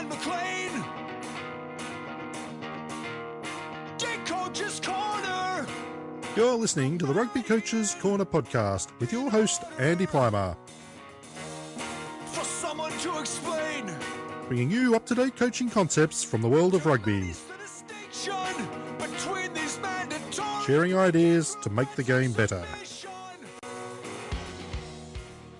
McLean. Dick Coach's Corner. You're listening to the Rugby Coaches Corner podcast with your host, Andy Plimer. For someone to explain. Bringing you up-to-date coaching concepts from the world of rugby. Sharing ideas to make the game better.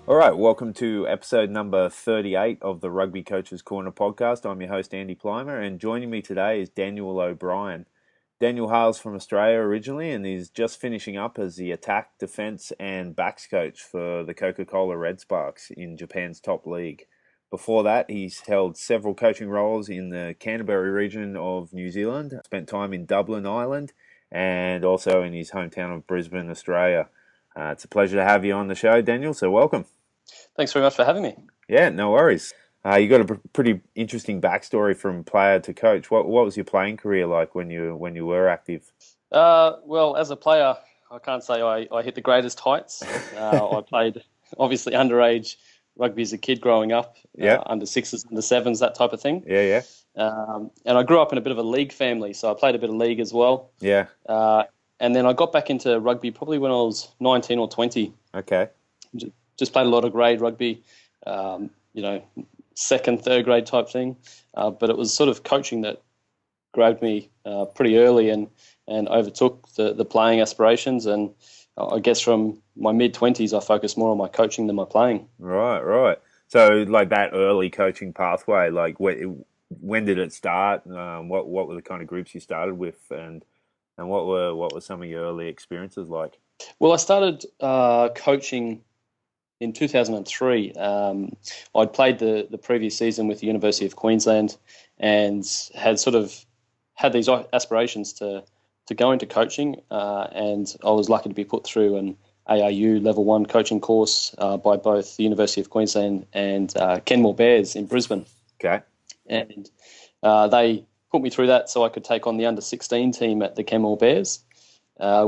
All right, welcome to episode number 38 of the Rugby Coaches Corner podcast. I'm your host, Andy Plimer, and joining me today is Daniel O'Brien. Daniel hails from Australia originally, and he's just finishing up as the attack, defence and backs coach for the Coca Cola Red Sparks in Japan's top league. Before that, he's held several coaching roles in the Canterbury region of New Zealand, spent time in Dublin, Ireland, and also in his hometown of Brisbane, Australia. It's a pleasure to have you on the show, Daniel, so welcome. Thanks very much for having me. Yeah, no worries. You got a pretty interesting backstory from player to coach. What was your playing career like when you were active? Well, as a player, I can't say I hit the greatest heights. I played obviously underage rugby as a kid growing up, under sixes, under sevens, that type of thing. Yeah. And I grew up in a bit of a league family, so I played a bit of league as well. Yeah. And then I got back into rugby probably when I was 19 or 20. Okay. Just played a lot of grade rugby, second, third grade type thing. But it was sort of coaching that grabbed me pretty early and overtook the playing aspirations. And I guess from my mid-20s, I focused more on my coaching than my playing. Right. So like that early coaching pathway, like when did it start? What were the kind of groups you started with, and what were some of your early experiences like? Well, I started coaching in 2003. I'd played the previous season with the University of Queensland and had these aspirations to go into coaching, and I was lucky to be put through an ARU Level 1 coaching course by both the University of Queensland and Canterbury Bears in Brisbane. Okay. And they put me through that so I could take on the under-16 team at the Canterbury Bears,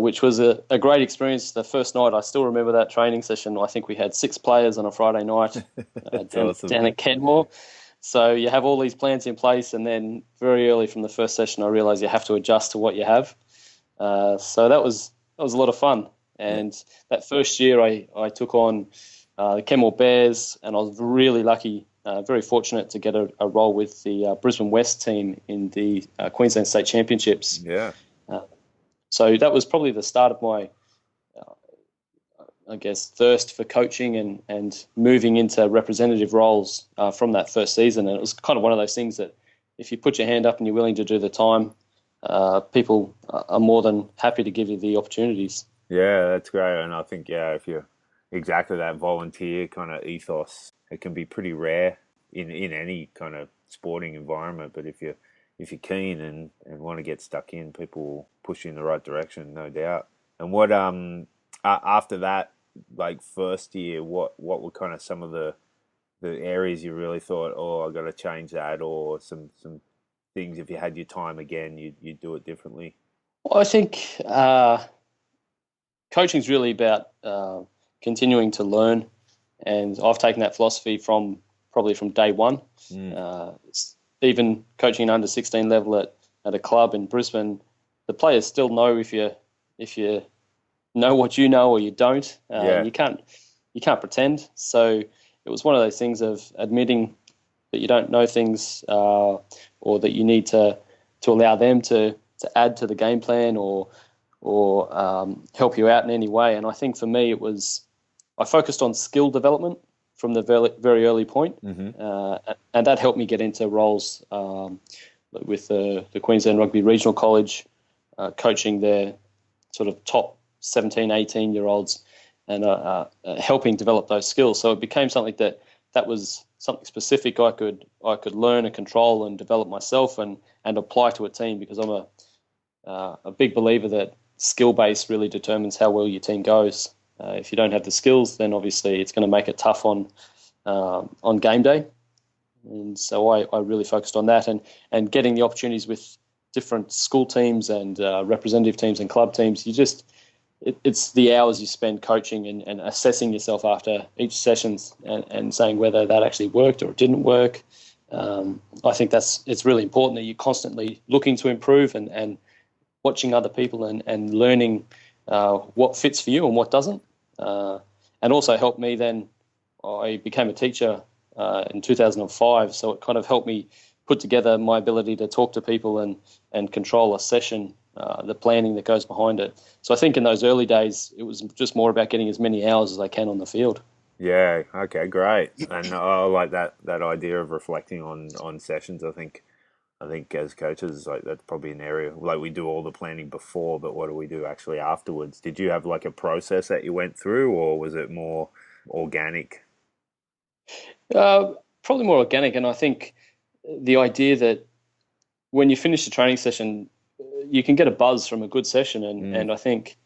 which was a great experience. The first night, I still remember that training session. I think we had 6 players on a Friday night down at Canterbury. So you have all these plans in place, and then very early from the first session, I realised you have to adjust to what you have. So that was a lot of fun. And that first year, I took on the Canterbury Bears, and I was really lucky, very fortunate to get a role with the Brisbane West team in the Queensland State Championships. Yeah. So that was probably the start of my, thirst for coaching and moving into representative roles from that first season. And it was kind of one of those things that if you put your hand up and you're willing to do the time, people are more than happy to give you the opportunities. Yeah, that's great. And I think, if you're exactly that volunteer kind of ethos, it can be pretty rare in any kind of sporting environment. But if you're keen and want to get stuck in, people will push you in the right direction, no doubt. And what after that, like first year, what were kind of some of the areas you really thought, I got to change that, or some things, if you had your time again, you'd do it differently? Well, I think coaching is really about continuing to learn, and I've taken that philosophy from day one. Even coaching an under-16 level at a club in Brisbane, the players still know if you know what you know or you don't. You can't pretend. So it was one of those things of admitting that you don't know things, or that you need to allow them to add to the game plan or help you out in any way. And I think for me, I focused on skill development from the very, very early point. And that helped me get into roles with the Queensland Rugby Regional College, coaching their sort of top 17, 18-year-olds and helping develop those skills. So it became something that was something specific I could learn and control and develop myself and apply to a team, because I'm a big believer that skill base really determines how well your team goes. If you don't have the skills, then obviously it's going to make it tough on game day. And so I really focused on that and getting the opportunities with different school teams and representative teams and club teams. It's the hours you spend coaching and assessing yourself after each sessions and saying whether that actually worked or it didn't work, I think it's really important that you're constantly looking to improve and watching other people and learning what fits for you and what doesn't. And also helped me then. I became a teacher in 2005, so it kind of helped me put together my ability to talk to people and control a session, the planning that goes behind it. So I think in those early days, it was just more about getting as many hours as I can on the field. Yeah. Okay. Great. And I like that idea of reflecting on sessions. I think as coaches, like that's probably an area like we do all the planning before, but what do we do actually afterwards? Did you have like a process that you went through, or was it more organic? Probably more organic, and I think the idea that when you finish the training session, you can get a buzz from a good session, and I think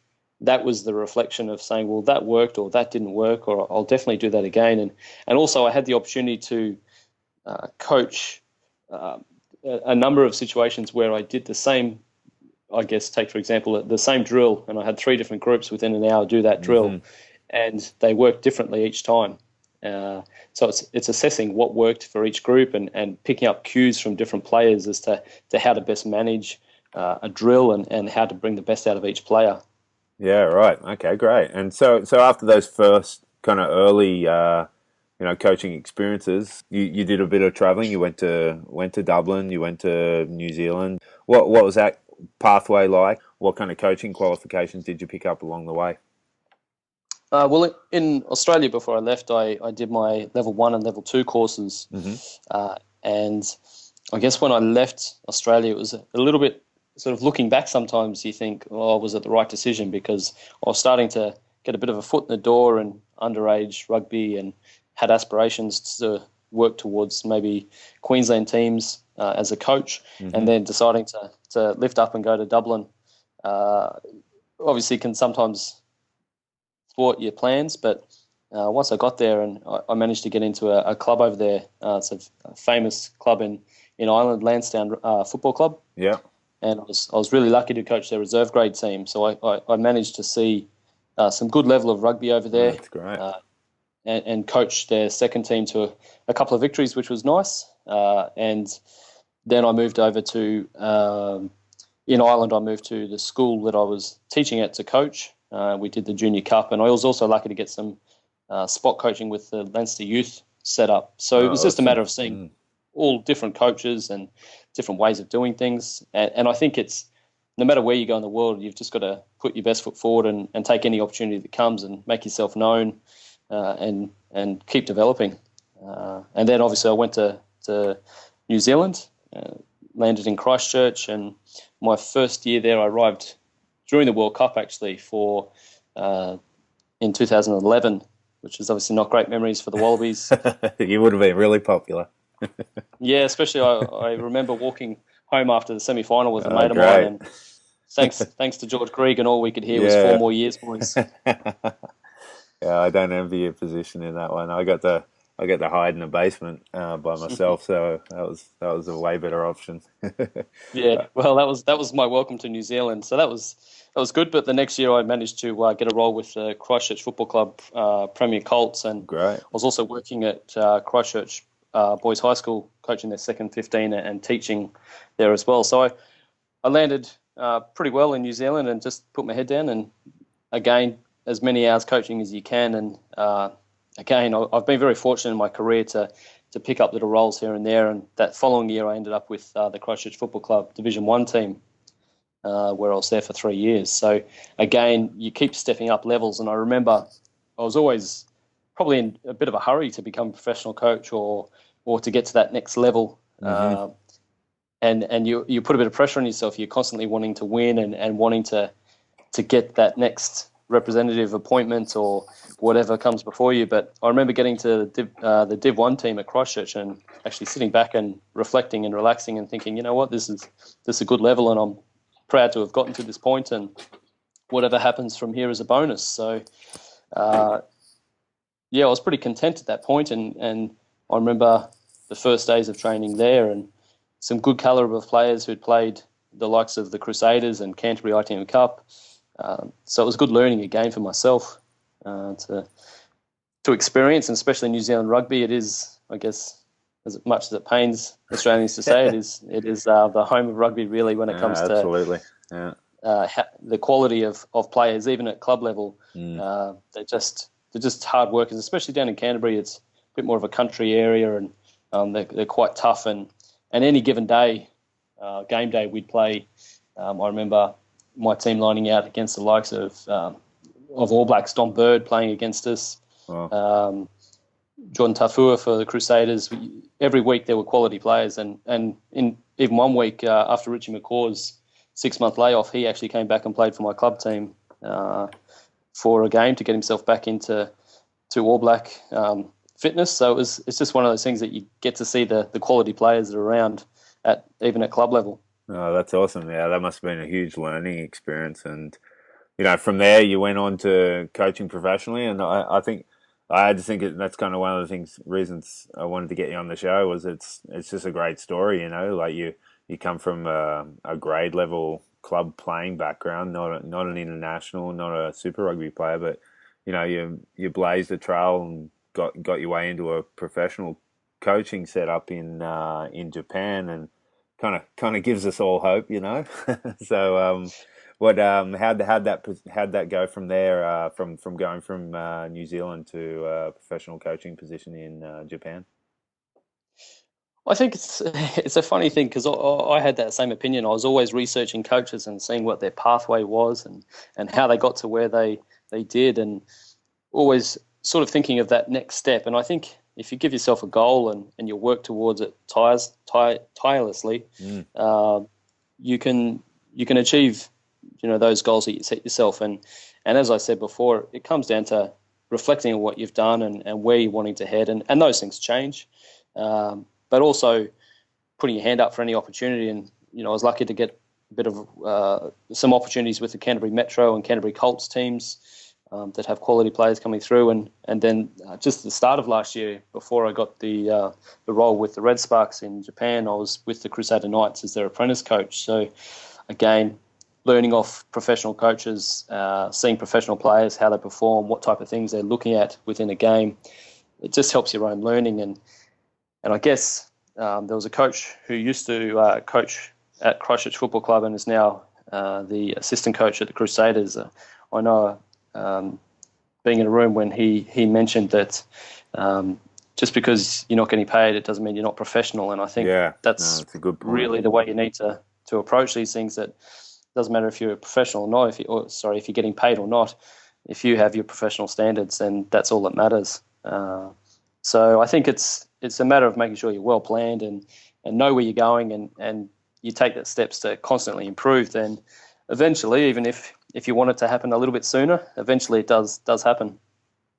that was the reflection of saying, well, that worked or that didn't work, or I'll definitely do that again. And also I had the opportunity to coach a number of situations where I did the same, I guess, take for example, the same drill, and I had 3 different groups within an hour do that drill, and they worked differently each time. So it's assessing what worked for each group and picking up cues from different players as to how to best manage a drill and how to bring the best out of each player. Yeah, right. Okay, great. And so after those first kind of early coaching experiences, you did a bit of traveling. You went to Dublin, you went to New Zealand. What was that pathway like? What kind of coaching qualifications did you pick up along the way? Well, in Australia before I left, I did my level 1 and level 2 courses. And I guess when I left Australia, it was a little bit sort of looking back sometimes you think, oh, was it the right decision? Because I was starting to get a bit of a foot in the door in underage rugby and had aspirations to work towards maybe Queensland teams as a coach, and then deciding to lift up and go to Dublin. Obviously can sometimes thwart your plans, but once I got there and I managed to get into a club over there, it's a famous club in Ireland, Lansdowne Football Club. Yeah. And I was really lucky to coach their reserve grade team. So I managed to see some good level of rugby over there. That's great. And coach their second team to a couple of victories, which was nice. And then I moved over to, in Ireland, I moved to the school that I was teaching at to coach. We did the Junior Cup, and I was also lucky to get some spot coaching with the Leinster Youth set up. So it was just a matter of seeing all different coaches and different ways of doing things. And I think it's, no matter where you go in the world, you've just got to put your best foot forward and take any opportunity that comes and make yourself known and keep developing. And then obviously I went to New Zealand, landed in Christchurch, and my first year there I arrived during the World Cup actually for in 2011, which is obviously not great memories for the Wallabies. You would have been really popular. Yeah, especially I remember walking home after the semi-final with a mate of mine, and thanks to George Greig, and all we could hear was 4 more years, boys. Yeah, I don't envy your position in that one. I got to hide in the basement by myself, so that was a way better option. Yeah, well, that was my welcome to New Zealand, so that was good. But the next year, I managed to get a role with the Christchurch Football Club Premier Colts, and great. I was also working at Christchurch Boys High School, coaching their second 15 and teaching there as well. So I landed pretty well in New Zealand and just put my head down, and again, as many hours coaching as you can. And again, I've been very fortunate in my career to pick up little roles here and there. And that following year, I ended up with the Christchurch Football Club Division 1 team, where I was there for 3 years. So again, you keep stepping up levels. And I remember I was always probably in a bit of a hurry to become a professional coach or to get to that next level. And you put a bit of pressure on yourself. You're constantly wanting to win and wanting to get that next representative appointment or whatever comes before you. But I remember getting to the Div 1 team at Christchurch and actually sitting back and reflecting and relaxing and thinking, you know what, this is a good level, and I'm proud to have gotten to this point, and whatever happens from here is a bonus. So yeah, I was pretty content at that point, and I remember the first days of training there and some good calibre of players who'd played the likes of the Crusaders and Canterbury ITM Cup. So it was good learning again for myself to experience, and especially New Zealand rugby. It is, I guess, as much as it pains Australians to say it is the home of rugby really when it comes absolutely. the quality of players, even at club level. They're just hard workers, especially down in Canterbury. It's a bit more of a country area, and they're quite tough. And any given day, game day, we'd play. I remember my team lining out against the likes of All Blacks, Don Bird playing against us. Wow. Jordan Tafua for the Crusaders. Every week there were quality players, and in even one week after Richie McCaw's 6-month layoff, he actually came back and played for my club team for a game to get himself back into All Black fitness. So it's just one of those things that you get to see the quality players that are around even at club level. Oh, that's awesome. Yeah, that must have been a huge learning experience. And, from there you went on to coaching professionally. And I think I had to think that's kind of one of the reasons I wanted to get you on the show was it's just a great story, like you come from a grade level club playing background, not an international, not a Super Rugby player, but you blazed a trail and got your way into a professional coaching setup in Japan, and kind of gives us all hope, So how'd that go from there? From going from New Zealand to a professional coaching position in Japan? I think it's a funny thing because I had that same opinion. I was always researching coaches and seeing what their pathway was and how they got to where they did, and always sort of thinking of that next step. And I think if you give yourself a goal and you work towards it tirelessly, you can achieve those goals that you set yourself. And as I said before, it comes down to reflecting on what you've done and where you're wanting to head, and those things change. But also putting your hand up for any opportunity. And, I was lucky to get a bit of some opportunities with the Canterbury Metro and Canterbury Colts teams that have quality players coming through. And then just at the start of last year, before I got the role with the Red Sparks in Japan, I was with the Crusader Knights as their apprentice coach. So, again, learning off professional coaches, seeing professional players, how they perform, what type of things they're looking at within a game. It just helps your own learning. And I guess there was a coach who used to coach at Christchurch Football Club and is now the assistant coach at the Crusaders. I know being in a room when he mentioned that just because you're not getting paid, it doesn't mean you're not professional. And I think that's a good point. Really the way you need to approach these things. That doesn't matter if you're a professional or not, if you're getting paid or not. If you have your professional standards, then that's all that matters. So I think it's a matter of making sure you're well planned and know where you're going and you take the steps to constantly improve. Then eventually, even if you want it to happen a little bit sooner, eventually it does happen.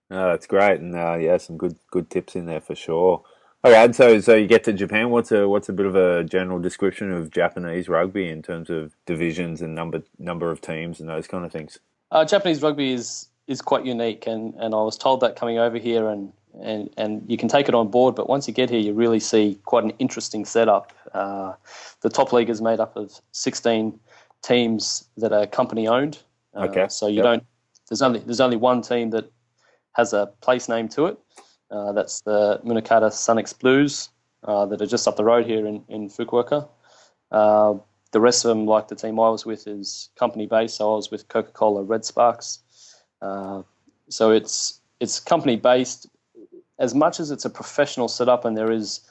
No, that's great, and some good tips in there for sure. Okay, and so you get to Japan. What's a bit of a general description of Japanese rugby in terms of divisions and number of teams and those kind of things? Japanese rugby is quite unique, and I was told that coming over here, and you can take it on board, but once you get here, you really see quite an interesting setup. The top league is made up of 16 teams that are company owned. Okay. So you don't. There's only one team that has a place name to it. That's the Munakata Sunex Blues that are just up the road here in Fukuoka. The rest of them, like the team I was with, is company based. So I was with Coca Cola Red Sparks. So it's company based. As much as it's a professional setup, and there is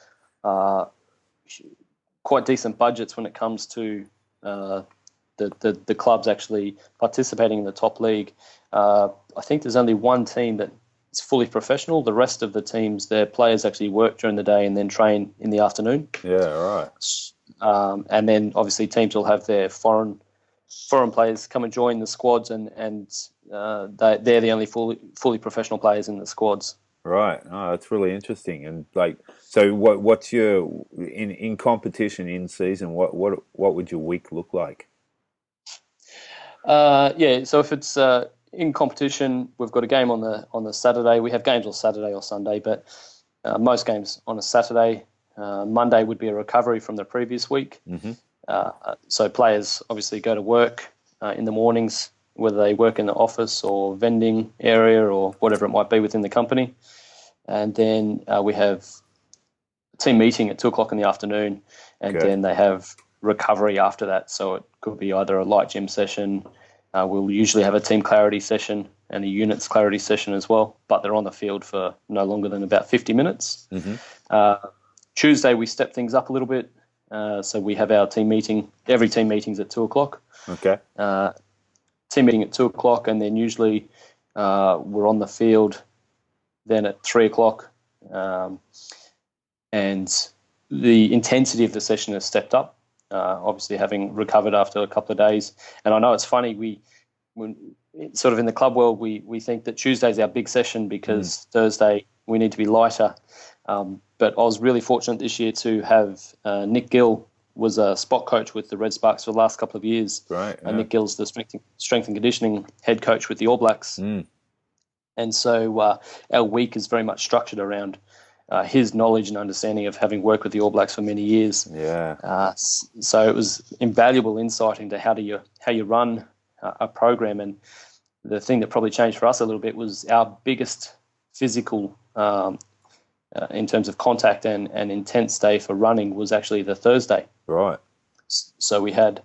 quite decent budgets when it comes to the clubs actually participating in the top league. I think there's only one team that is fully professional. The rest of the teams, their players actually work during the day and then train in the afternoon. Yeah, right. And then obviously teams will have their foreign players come and join the squads, and they're the only fully professional players in the squads. Right. Oh, that's really interesting. And so what's your in competition in season? What would your week look like? So if it's in competition, we've got a game on the Saturday. We have games on Saturday or Sunday, but most games on a Saturday. Monday would be a recovery from the previous week. Mm-hmm. So players obviously go to work in the mornings, whether they work in the office or vending area or whatever it might be within the company. And then we have team meeting at 2:00 in the afternoon, and then they have recovery after that. So it could be either a light gym session. We'll usually have a team clarity session and a units clarity session as well, but they're on the field for no longer than about 50 minutes. Tuesday, we step things up a little bit. So we have our team meeting. Every team meeting's at 2:00. Okay. Team meeting at 2:00, and then usually we're on the field then at 3:00. And the intensity of the session has stepped up. Obviously, having recovered after a couple of days, and I know it's funny. When sort of in the club world, we think that Tuesday's our big session because Thursday we need to be lighter. But I was really fortunate this year to have Nick Gill was a spot coach with the Red Sparks for the last couple of years. Right. Yeah. And Nick Gill's the strength and conditioning head coach with the All Blacks. And so our week is very much structured around his knowledge and understanding of having worked with the All Blacks for many years. Yeah. So it was invaluable insight into how you run a program. And the thing that probably changed for us a little bit was our biggest physical, in terms of contact and intense day for running, was actually the Thursday. Right. So we had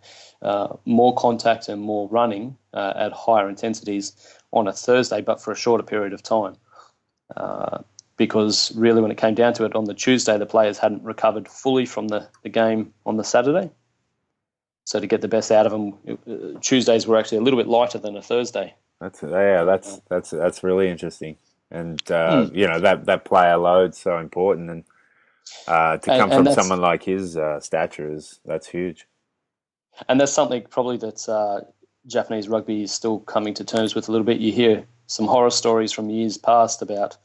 more contact and more running at higher intensities on a Thursday, but for a shorter period of time. Because really when it came down to it, on the Tuesday, the players hadn't recovered fully from the game on the Saturday. So to get the best out of them, Tuesdays were actually a little bit lighter than a Thursday. That's really interesting. And, that player load's so important. And to come from someone like his stature, that's huge. And that's something probably that Japanese rugby is still coming to terms with a little bit. You hear some horror stories from years past about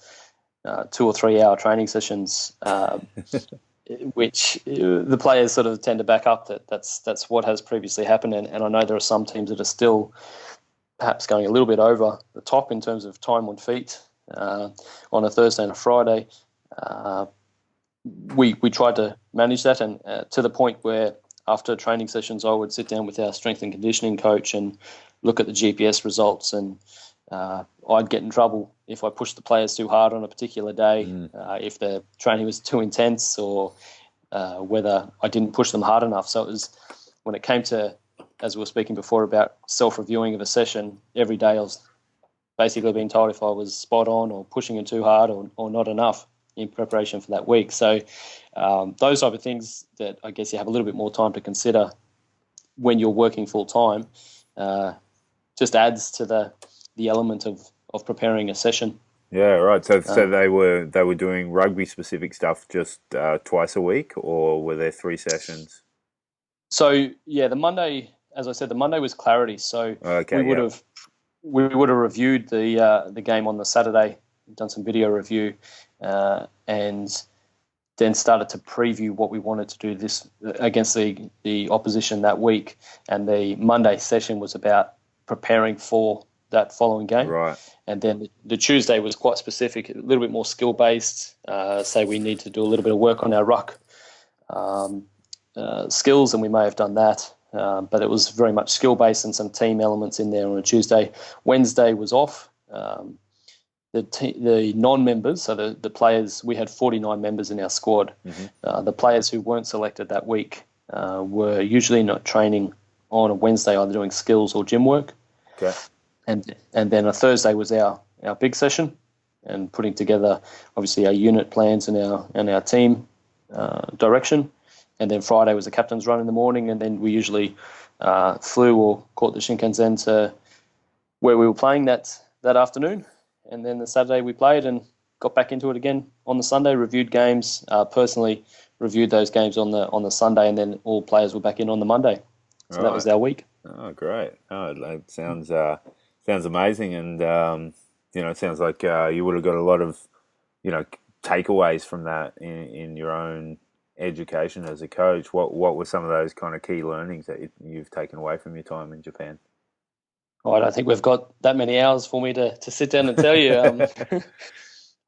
2 or 3 hour training sessions, which the players sort of tend to back up that's what has previously happened. And I know there are some teams that are still perhaps going a little bit over the top in terms of time on feet on a Thursday and a Friday. We tried to manage that, and to the point where after training sessions I would sit down with our strength and conditioning coach and look at the GPS results, and I'd get in trouble if I pushed the players too hard on a particular day, if the training was too intense, or whether I didn't push them hard enough. So it was, when it came to, as we were speaking before about self-reviewing of a session, every day I was basically being told if I was spot on or pushing it too hard or not enough in preparation for that week. So those type of things that I guess you have a little bit more time to consider when you're working full time just adds to the element of preparing a session. Yeah, right. So they were doing rugby specific stuff just twice a week, or were there 3 sessions? So yeah, the Monday, as I said, the Monday was clarity. So we would have reviewed the game on the Saturday, done some video review, and then started to preview what we wanted to do this against the opposition that week. And the Monday session was about preparing for that following game. Right. And then the Tuesday was quite specific, a little bit more skill-based. Say we need to do a little bit of work on our ruck skills, and we may have done that. But it was very much skill-based and some team elements in there on a Tuesday. Wednesday was off. The non-members, so the players, we had 49 members in our squad. The players who weren't selected that week were usually not training on a Wednesday, either doing skills or gym work. Okay. And then a Thursday was our big session, and putting together obviously our unit plans and our team direction. And then Friday was the captain's run in the morning, and then we usually flew or caught the Shinkansen to where we were playing that afternoon. And then the Saturday we played and got back into it again on the Sunday, reviewed games, personally reviewed those games on the Sunday, and then all players were back in on the Monday. So that was our week. Oh, great. Oh, it sounds amazing. And, it sounds like you would have got a lot of, takeaways from that in your own education as a coach. What were some of those kind of key learnings that you've taken away from your time in Japan? Oh, I don't think we've got that many hours for me to sit down and tell you.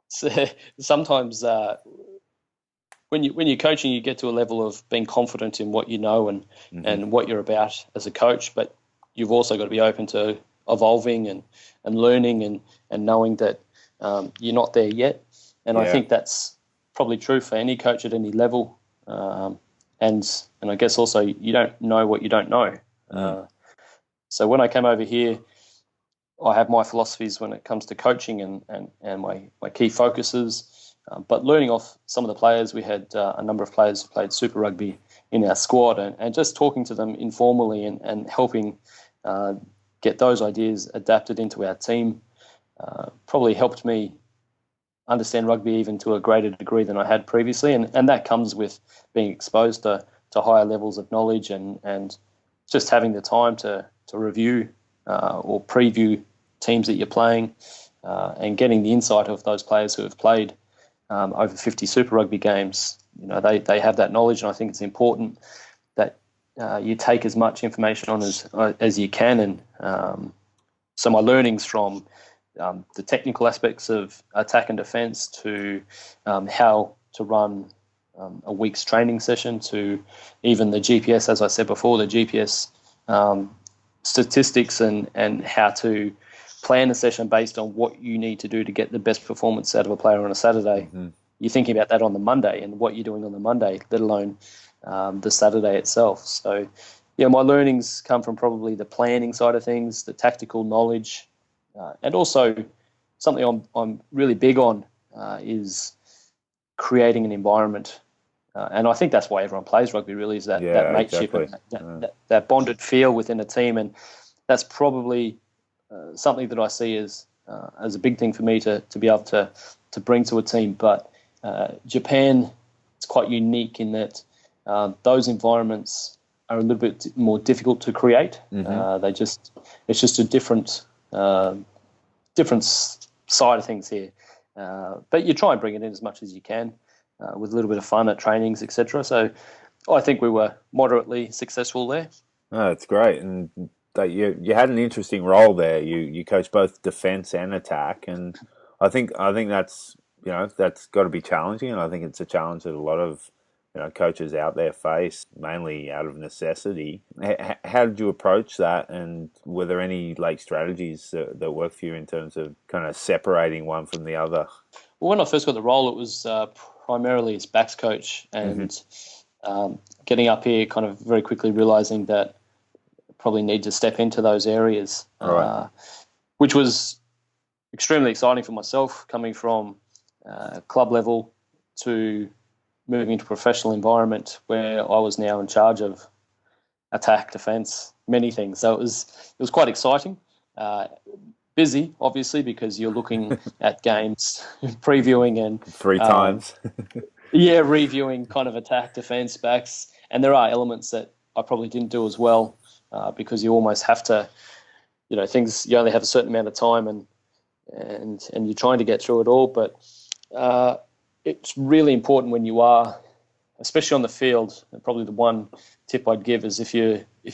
So sometimes when you're coaching, you get to a level of being confident in what you know and what you're about as a coach, but you've also got to be open to evolving and learning and knowing that you're not there yet. And I think that's probably true for any coach at any level. And I guess also you don't know what you don't know. So when I came over here, I have my philosophies when it comes to coaching and my key focuses. But learning off some of the players, we had a number of players who played Super Rugby in our squad, and just talking to them informally and helping get those ideas adapted into our team probably helped me understand rugby even to a greater degree than I had previously. And that comes with being exposed to higher levels of knowledge and just having the time to review or preview teams that you're playing and getting the insight of those players who have played over 50 Super Rugby games. They have that knowledge, and I think it's important that you take as much information on as you can. And so my learnings from the technical aspects of attack and defence to how to run a week's training session to even the GPS, as I said before, the GPS statistics and how to plan a session based on what you need to do to get the best performance out of a player on a Saturday. Mm-hmm. You're thinking about that on the Monday and what you're doing on the Monday, let alone the Saturday itself. So, my learnings come from probably the planning side of things, the tactical knowledge, and also something I'm really big on is creating an environment. And I think that's why everyone plays rugby, really, is that mateship, exactly. and that bonded feel within a team. And that's probably something that I see as a big thing for me to be able to bring to a team. But Japan is quite unique in that those environments are a little bit more difficult to create. Mm-hmm. It's just a different side of things here. But you try and bring it in as much as you can with a little bit of fun at trainings, etc. So I think we were moderately successful there. Oh, that's great. And you had an interesting role there. You coached both defence and attack, and I think that's that's got to be challenging, and I think it's a challenge that a lot of coaches out there face, mainly out of necessity. How did you approach that, and were there any strategies that worked for you in terms of kind of separating one from the other? Well, when I first got the role, it was primarily as backs coach, and getting up here, kind of very quickly realising that I probably need to step into those areas, right. Which was extremely exciting for myself, coming from club level to moving into a professional environment where I was now in charge of attack, defence, many things. So it was quite exciting. Busy, obviously, because you're looking at games, previewing and 3 times. Reviewing kind of attack, defence, backs, and there are elements that I probably didn't do as well because you almost have to, things. You only have a certain amount of time, and you're trying to get through it all. But it's really important when you are, especially on the field. And probably the one tip I'd give is if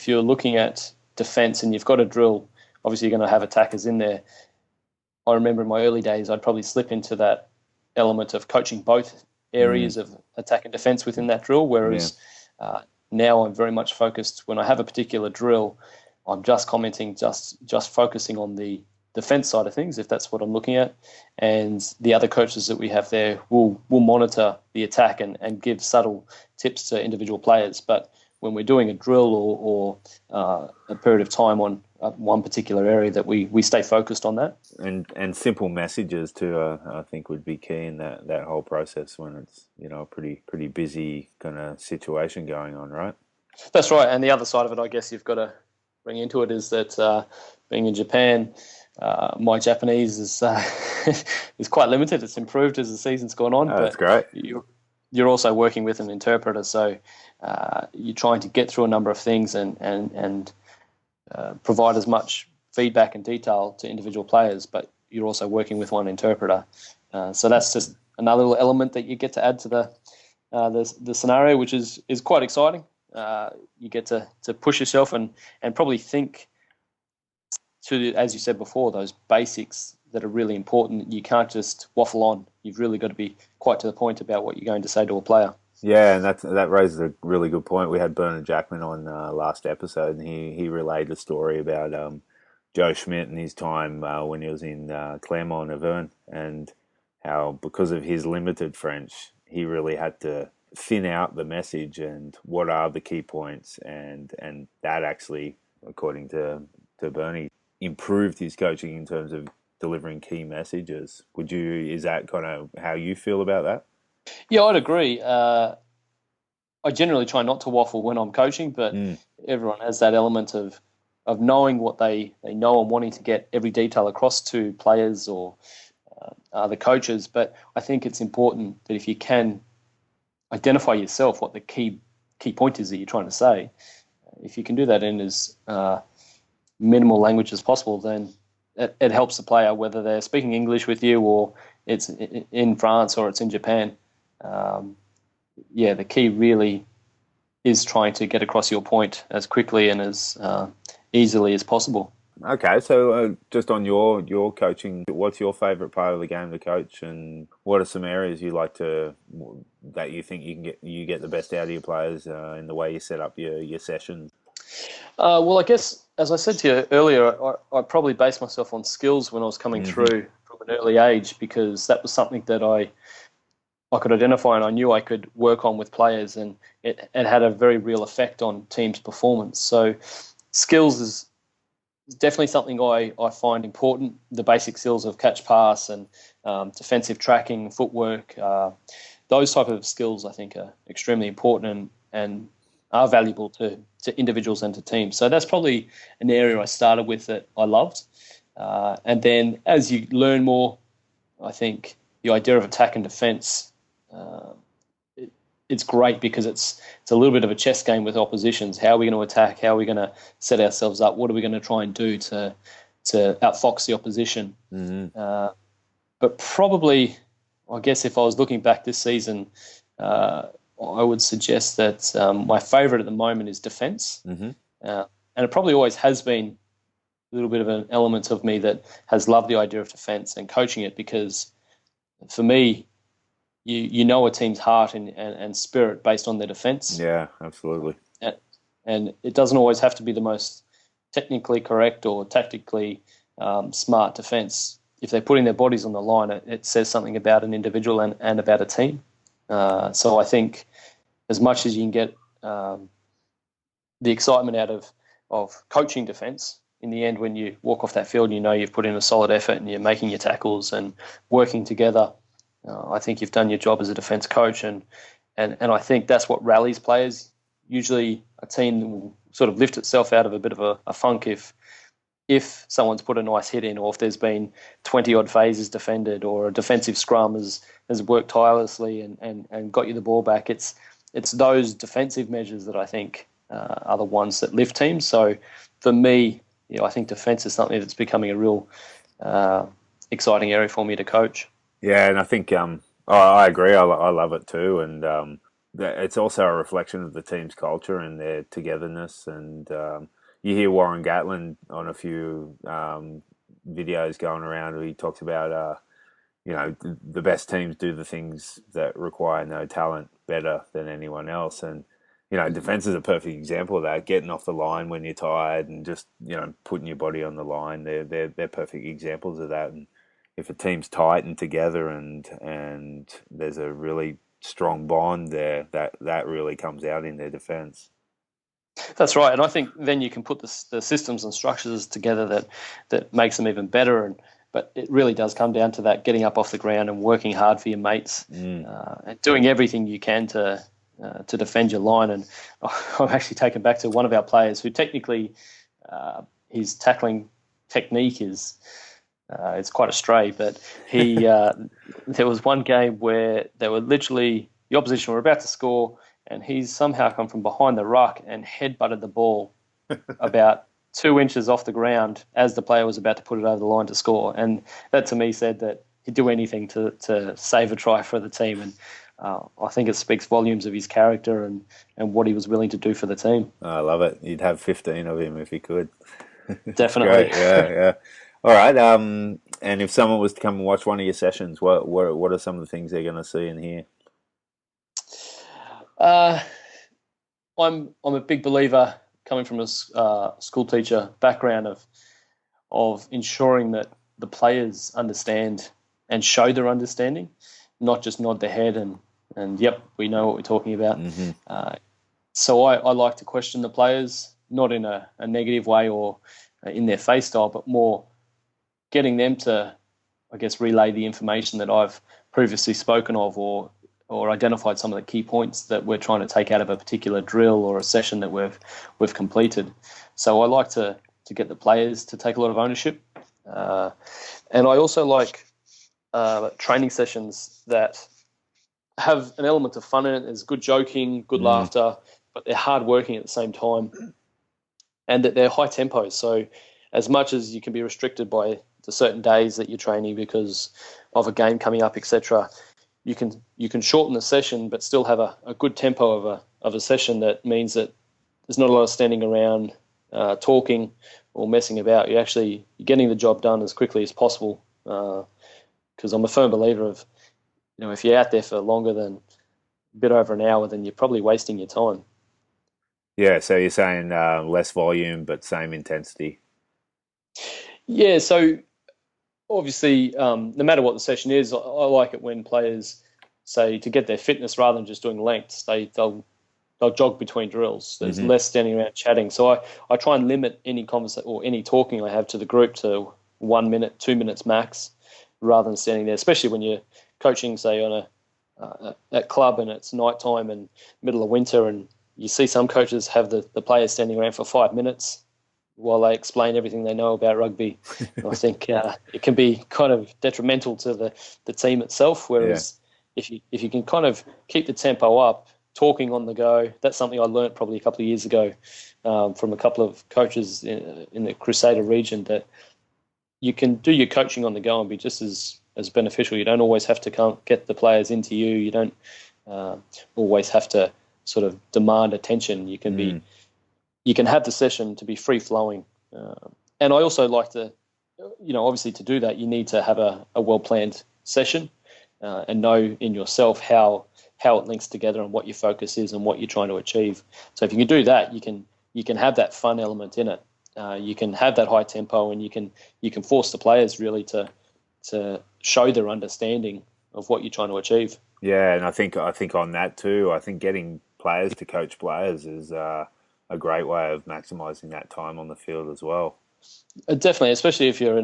you're looking at defence and you've got a drill. Obviously, you're going to have attackers in there. I remember in my early days, I'd probably slip into that element of coaching both areas of attack and defence within that drill, whereas now I'm very much focused. When I have a particular drill, I'm just commenting, just focusing on the defence side of things, if that's what I'm looking at. And the other coaches that we have there will monitor the attack and give subtle tips to individual players. But when we're doing a drill or a period of time on one particular area, that we stay focused on that. And simple messages too, I think would be key in that whole process when it's a pretty busy kind of situation going on, right? That's right. And the other side of it, I guess you've got to bring into it, is that being in Japan, my Japanese is is quite limited. It's improved as the season's gone on. Oh, that's great. You're also working with an interpreter, so you're trying to get through a number of things and provide as much feedback and detail to individual players, but you're also working with one interpreter. So that's just another little element that you get to add to the scenario, which is quite exciting. You get to push yourself and probably think to, as you said before, those basics that are really important. You can't just waffle on. You've really got to be quite to the point about what you're going to say to a player. Yeah, and that raises a really good point. We had Bernard Jackman on last episode, and he relayed a story about Joe Schmidt and his time when he was in Clermont-Auvergne, and how because of his limited French, he really had to thin out the message and what are the key points, and that actually, according to Bernie, improved his coaching in terms of delivering key messages. Is that kind of how you feel about that? Yeah, I'd agree. I generally try not to waffle when I'm coaching, but everyone has that element of knowing what they know and wanting to get every detail across to players or other coaches. But I think it's important that if you can identify yourself what the key point is that you're trying to say, if you can do that in as minimal language as possible, then it helps the player, whether they're speaking English with you or it's in France or it's in Japan. The key really is trying to get across your point as quickly and as easily as possible. Okay, so just on your coaching, what's your favourite part of the game to coach, and what are some areas that you think you get the best out of your players in the way you set up your sessions? Well, I guess, as I said to you earlier, I probably based myself on skills when I was coming through from an early age, because that was something that I could identify and I knew I could work on with players, and it had a very real effect on teams' performance. So skills is definitely something I find important. The basic skills of catch, pass, and defensive tracking, footwork, those type of skills I think are extremely important and are valuable to individuals and to teams. So that's probably an area I started with that I loved. And then as you learn more, I think the idea of attack and defence, it's great because it's a little bit of a chess game with oppositions. How are we going to attack? How are we going to set ourselves up? What are we going to try and do to outfox the opposition? But probably, I guess if I was looking back this season, I would suggest that my favourite at the moment is defence. And it probably always has been a little bit of an element of me that has loved the idea of defence and coaching it, because for me, you know a team's heart and spirit based on their defence. Yeah, absolutely. And it doesn't always have to be the most technically correct or tactically smart defence. If they're putting their bodies on the line, it says something about an individual and about a team. So I think as much as you can get the excitement out of coaching defence, in the end, when you walk off that field, you know you've put in a solid effort and you're making your tackles and working together. I think you've done your job as a defence coach, and I think that's what rallies players. Usually a team will sort of lift itself out of a bit of a funk if someone's put a nice hit in, or if there's been 20-odd phases defended, or a defensive scrum has worked tirelessly and got you the ball back. It's those defensive measures that I think are the ones that lift teams. So for me, I think defence is something that's becoming a real exciting area for me to coach. Yeah, and I think I agree. I love it too, and it's also a reflection of the team's culture and their togetherness. And you hear Warren Gatland on a few videos going around where he talks about the best teams do the things that require no talent better than anyone else, and defense is a perfect example of that. Getting off the line when you're tired and just putting your body on the line. They're perfect examples of that. And if a team's tight and together and there's a really strong bond there, that really comes out in their defence. That's right, and I think then you can put the systems and structures together that makes them even better. But it really does come down to that getting up off the ground and working hard for your mates, and doing everything you can to defend your line. And I'm actually taken back to one of our players who technically his tackling technique is. It's quite astray, but he there was one game where they were literally, the opposition were about to score, and he's somehow come from behind the ruck and headbutted the ball about 2 inches off the ground as the player was about to put it over the line to score. And that to me said that he'd do anything to save a try for the team. And I think it speaks volumes of his character and what he was willing to do for the team. I love it. You'd have 15 of him if he could. Definitely. Great. Yeah. All right. And if someone was to come and watch one of your sessions, what are some of the things they're going to see and hear? I'm a big believer, coming from a school teacher background, of ensuring that the players understand and show their understanding, not just nod their head and and yep, we know what we're talking about. Mm-hmm. So I like to question the players, not in a negative way or in their face style, but more getting them to, I guess, relay the information that I've previously spoken of, or identified some of the key points that we're trying to take out of a particular drill or a session that we've completed. So I like to get the players to take a lot of ownership, and I also like training sessions that have an element of fun in it. There's good joking, good laughter, but they're hard working at the same time, and that they're high tempo. So as much as you can be restricted by the certain days that you're training because of a game coming up, etc., you can shorten the session but still have a good tempo of a session. That means that there's not a lot of standing around talking or messing about. You're getting the job done as quickly as possible, because I'm a firm believer of, if you're out there for longer than a bit over an hour, then you're probably wasting your time. Yeah, so you're saying less volume but same intensity. Yeah, so obviously, no matter what the session is, I like it when players say to get their fitness rather than just doing lengths, they'll jog between drills. There's less standing around chatting. So I try and limit any conversation or any talking I have to the group to 1 minute, 2 minutes max, rather than standing there, especially when you're coaching, say, on at club and it's nighttime and middle of winter, and you see some coaches have the players standing around for 5 minutes while they explain everything they know about rugby. I think it can be kind of detrimental to the team itself, whereas if you can kind of keep the tempo up, talking on the go, that's something I learnt probably a couple of years ago from a couple of coaches in the Crusader region, that you can do your coaching on the go and be just as beneficial. You don't always have to get the players into you. You don't always have to sort of demand attention. You can you can have the session to be free flowing. And I also like to, obviously to do that, you need to have a well-planned session and know in yourself how it links together and what your focus is and what you're trying to achieve. So if you can do that, you can have that fun element in it. You can have that high tempo, and you can force the players really to show their understanding of what you're trying to achieve. Yeah, and I think on that too, I think getting players to coach players is a great way of maximising that time on the field as well. Definitely, especially if you're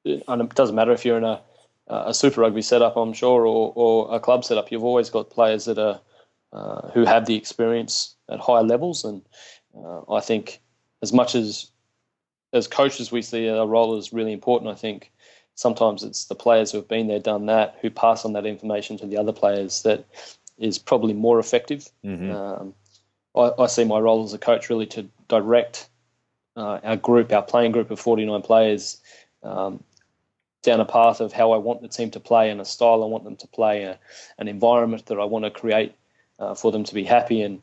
it doesn't matter if you're in a Super Rugby setup, I'm sure, or a club setup. You've always got players that are who have the experience at higher levels, and I think as much as coaches we see our role is really important. I think sometimes it's the players who have been there, done that, who pass on that information to the other players that is probably more effective. I see my role as a coach really to direct our playing group of 49 players down a path of how I want the team to play and a style I want them to play, an environment that I want to create for them to be happy and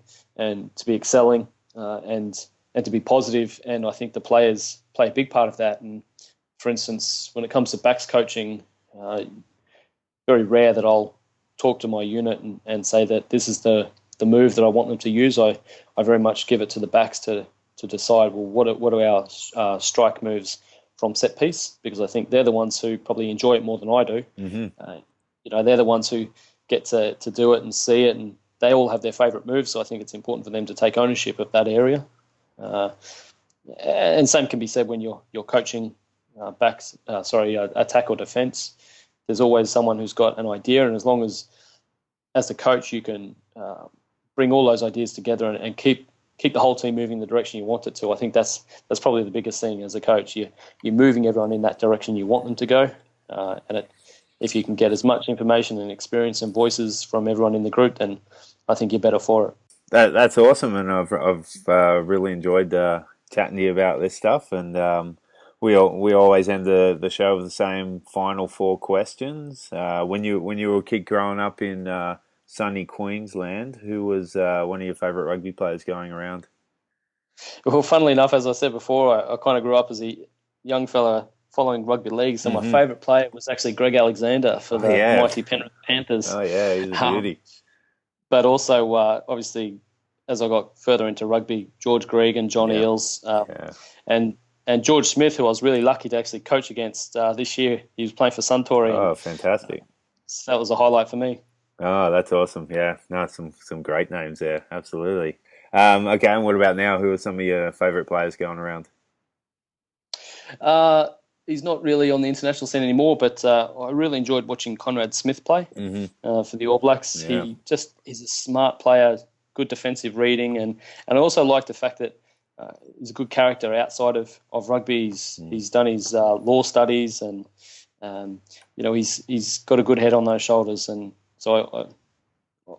to be excelling and to be positive. And I think the players play a big part of that. And for instance, when it comes to backs coaching, very rare that I'll talk to my unit and say that this is the move that I want them to use. I very much give it to the backs to decide, well, what are our strike moves from set piece, because I think they're the ones who probably enjoy it more than I do. They're the ones who get to do it and see it, and they all have their favourite moves, so I think it's important for them to take ownership of that area. And same can be said when you're coaching attack or defence. There's always someone who's got an idea, and as long as the coach you can bring all those ideas together and keep the whole team moving the direction you want it to, I think that's probably the biggest thing as a coach. You're moving everyone in that direction you want them to go, if you can get as much information and experience and voices from everyone in the group, then I think you're better for it. That's awesome, and I've really enjoyed chatting to you about this stuff. And we always end the show with the same final 4 questions. When you were a kid growing up in sunny Queensland, who was one of your favourite rugby players going around? Well, funnily enough, as I said before, I kind of grew up as a young fella following rugby league, so my favourite player was actually Greg Alexander for the mighty Penrith Panthers. Oh yeah, he's a beauty. But also, obviously, as I got further into rugby, George Greig and John Eales, and George Smith, who I was really lucky to actually coach against this year. He was playing for Suntory. Oh, fantastic. So that was a highlight for me. Oh, that's awesome. Yeah, no, some great names there. Absolutely. Okay, and what about now? Who are some of your favourite players going around? Uh, he's not really on the international scene anymore, but I really enjoyed watching Conrad Smith play Hmm. for the All Blacks. Yeah. He's a smart player, good defensive reading, and I also like the fact that he's a good character outside of rugby. He's done his law studies, and he's got a good head on those shoulders, and so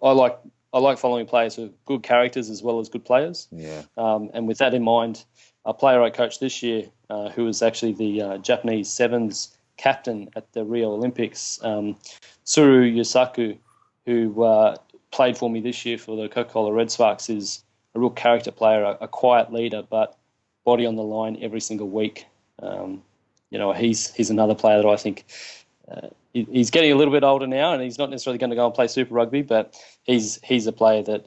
I like following players with good characters as well as good players. Yeah. And with that in mind, a player I coached this year, who was actually the Japanese Sevens captain at the Rio Olympics, Tsuru Yusaku, who played for me this year for the Coca Cola Red Sparks, is a real character player, a quiet leader, but body on the line every single week. He's another player that I think he's getting a little bit older now, and he's not necessarily going to go and play Super Rugby, but he's a player that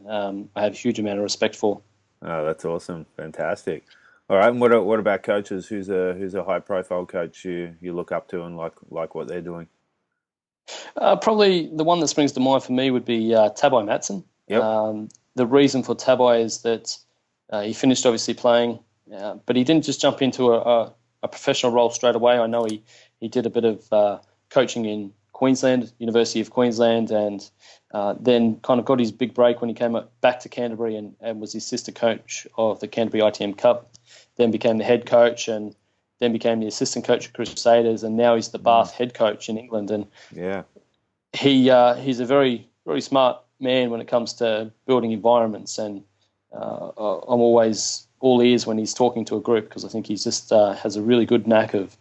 I have a huge amount of respect for. Oh, that's awesome. Fantastic. All right, and what about coaches? Who's a high profile coach you look up to and like what they're doing? Probably the one that springs to mind for me would be Tabai Matson. Yep. The reason for Tabai is that he finished obviously playing, but he didn't just jump into a professional role straight away. I know he did a bit of coaching in Queensland, University of Queensland, and then kind of got his big break when he came back to Canterbury and was the assistant coach of the Canterbury ITM Cup, then became the head coach, and then became the assistant coach of Crusaders, and now he's the Bath head coach in England. And yeah, he's a very, very smart man when it comes to building environments, and I'm always all ears when he's talking to a group, because I think he's just has a really good knack of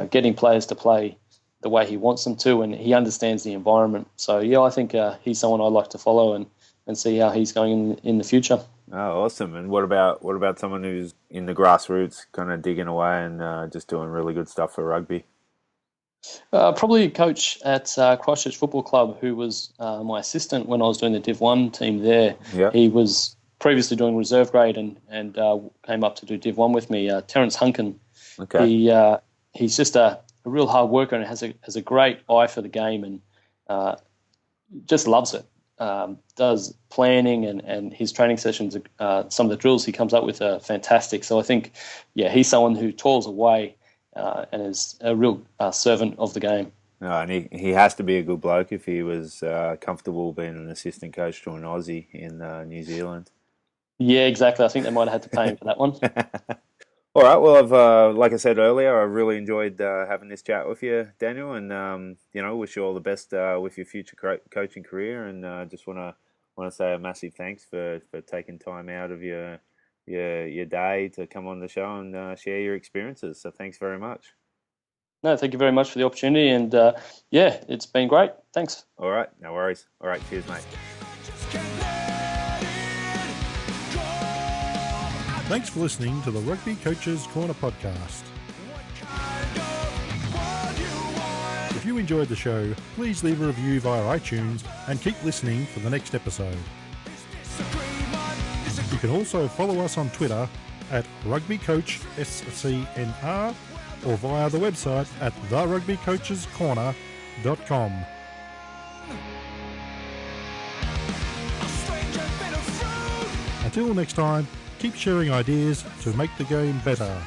getting players to play the way he wants them to, and he understands the environment. So yeah, I think he's someone I like to follow and see how he's going in the future. Oh, awesome! And what about someone who's in the grassroots, kind of digging away and just doing really good stuff for rugby? Probably a coach at Christchurch Football Club who was my assistant when I was doing the Div 1 team there. Yeah. He was previously doing reserve grade and came up to do Div 1 with me. Terence Hunkin. Okay. He's just a real hard worker and has a great eye for the game, and just loves it. Does planning and his training sessions, some of the drills he comes up with are fantastic. So I think, yeah, he's someone who toils away and is a real servant of the game. And he has to be a good bloke if he was comfortable being an assistant coach to an Aussie in New Zealand. Yeah, exactly. I think they might have had to pay him for that one. All right. Well, I've like I said earlier, I really enjoyed having this chat with you, Daniel, and wish you all the best with your future coaching career. And just want to say a massive thanks for taking time out of your day to come on the show and share your experiences. So thanks very much. No, thank you very much for the opportunity, and yeah, it's been great. Thanks. All right, no worries. All right, cheers, mate. Thanks for listening to the Rugby Coaches Corner podcast. If you enjoyed the show, please leave a review via iTunes and keep listening for the next episode. You can also follow us on Twitter at RugbyCoachSCNR or via the website at therugbycoachescorner.com. Until next time, keep sharing ideas to make the game better.